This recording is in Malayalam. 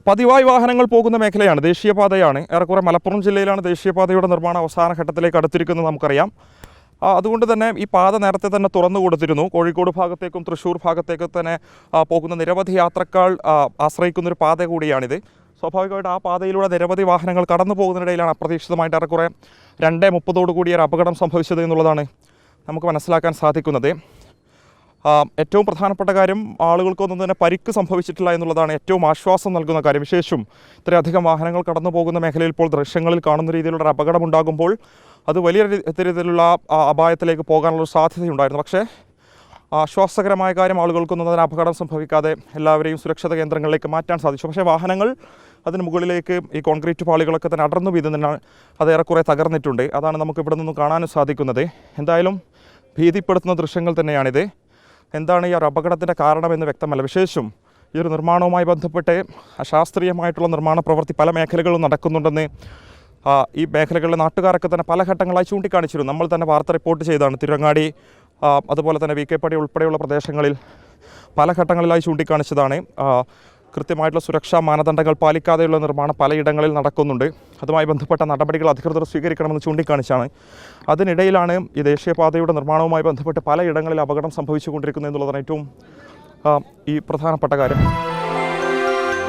പതിവായി വാഹനങ്ങൾ പോകുന്ന മേഖലയാണ്, ദേശീയപാതയാണ്. ഏറെക്കുറെ മലപ്പുറം ജില്ലയിലാണ് ദേശീയപാതയുടെ നിർമ്മാണം അവസാന ഘട്ടത്തിലേക്ക് അടുത്തിരിക്കുന്നത് നമുക്കറിയാം. അതുകൊണ്ട് തന്നെ ഈ പാത നേരത്തെ തന്നെ തുറന്നു കൊടുത്തിരുന്നു. കോഴിക്കോട് ഭാഗത്തേക്കും തൃശ്ശൂർ ഭാഗത്തേക്കും തന്നെ പോകുന്ന നിരവധി യാത്രക്കാർ ആശ്രയിക്കുന്നൊരു പാത കൂടിയാണിത്. സ്വാഭാവികമായിട്ട് ആ പാതയിലൂടെ നിരവധി വാഹനങ്ങൾ കടന്നു പോകുന്നതിനിടയിലാണ് അപ്രതീക്ഷിതമായിട്ട് ഏറെക്കുറെ 2:30 കൂടി ഒരു അപകടം സംഭവിച്ചത് എന്നുള്ളതാണ് നമുക്ക് മനസ്സിലാക്കാൻ സാധിക്കുന്നത്. ഏറ്റവും പ്രധാനപ്പെട്ട കാര്യം, ആളുകൾക്കൊന്നും തന്നെ പരിക്ക് സംഭവിച്ചിട്ടില്ല എന്നുള്ളതാണ് ഏറ്റവും ആശ്വാസം നൽകുന്ന കാര്യം. വിശേഷം ഇത്രയധികം വാഹനങ്ങൾ കടന്നു പോകുന്ന മേഖലയിൽ ഇപ്പോൾ ദൃശ്യങ്ങളിൽ കാണുന്ന രീതിയിലുള്ള അപകടം ഉണ്ടാകുമ്പോൾ അത് വലിയ രീതിയിലുള്ള അപായത്തിലേക്ക് പോകാനുള്ള സാധ്യതയുണ്ടായിരുന്നു. പക്ഷേ ആശ്വാസകരമായ കാര്യം, ആളുകൾക്കൊന്നും അതിന് അപകടം സംഭവിക്കാതെ എല്ലാവരെയും സുരക്ഷിത കേന്ദ്രങ്ങളിലേക്ക് മാറ്റാൻ സാധിച്ചു. പക്ഷേ വാഹനങ്ങൾ അതിന് മുകളിലേക്ക് ഈ കോൺക്രീറ്റ് പാളികളൊക്കെ തന്നെ അടർന്നു വീഴുന്നതിനാൽ അത് ഏറെക്കുറെ തകർന്നിട്ടുണ്ട്. അതാണ് നമുക്ക് ഇവിടെ നിന്നും കാണാനും സാധിക്കുന്നത്. എന്തായാലും ഭീതിപ്പെടുത്തുന്ന ദൃശ്യങ്ങൾ തന്നെയാണിത്. എന്താണ് ഈ ഒരു അപകടത്തിൻ്റെ കാരണമെന്ന് വ്യക്തമല്ല. വിശേഷം ഈ ഒരു നിർമ്മാണവുമായി ബന്ധപ്പെട്ട് അശാസ്ത്രീയമായിട്ടുള്ള നിർമ്മാണ പ്രവൃത്തി പല മേഖലകളിലും നടക്കുന്നുണ്ടെന്ന് ഈ മേഖലകളിലെ നാട്ടുകാരൊക്കെ തന്നെ പല ഘട്ടങ്ങളായി ചൂണ്ടിക്കാണിച്ചിരുന്നു. നമ്മൾ തന്നെ വാർത്ത റിപ്പോർട്ട് ചെയ്തതാണ്. തിരുവങ്ങാടി, അതുപോലെ തന്നെ വി കെ പടി ഉൾപ്പെടെയുള്ള പ്രദേശങ്ങളിൽ പല ഘട്ടങ്ങളിലായി ചൂണ്ടിക്കാണിച്ചതാണ്. കൃത്യമായിട്ടുള്ള സുരക്ഷാ മാനദണ്ഡങ്ങൾ പാലിക്കാതെയുള്ള നിർമ്മാണം പലയിടങ്ങളിൽ നടക്കുന്നുണ്ട്. അതുമായി ബന്ധപ്പെട്ട നടപടികൾ അധികൃതർ സ്വീകരിക്കണമെന്ന് ചൂണ്ടിക്കാണിച്ചാണ്. അതിനിടയിലാണ് ഈ ദേശീയപാതയുടെ നിർമ്മാണവുമായി ബന്ധപ്പെട്ട് പലയിടങ്ങളിൽ അപകടം സംഭവിച്ചുകൊണ്ടിരിക്കുന്നത് എന്നുള്ളതാണ് ഏറ്റവും ഈ പ്രധാനപ്പെട്ട കാര്യം.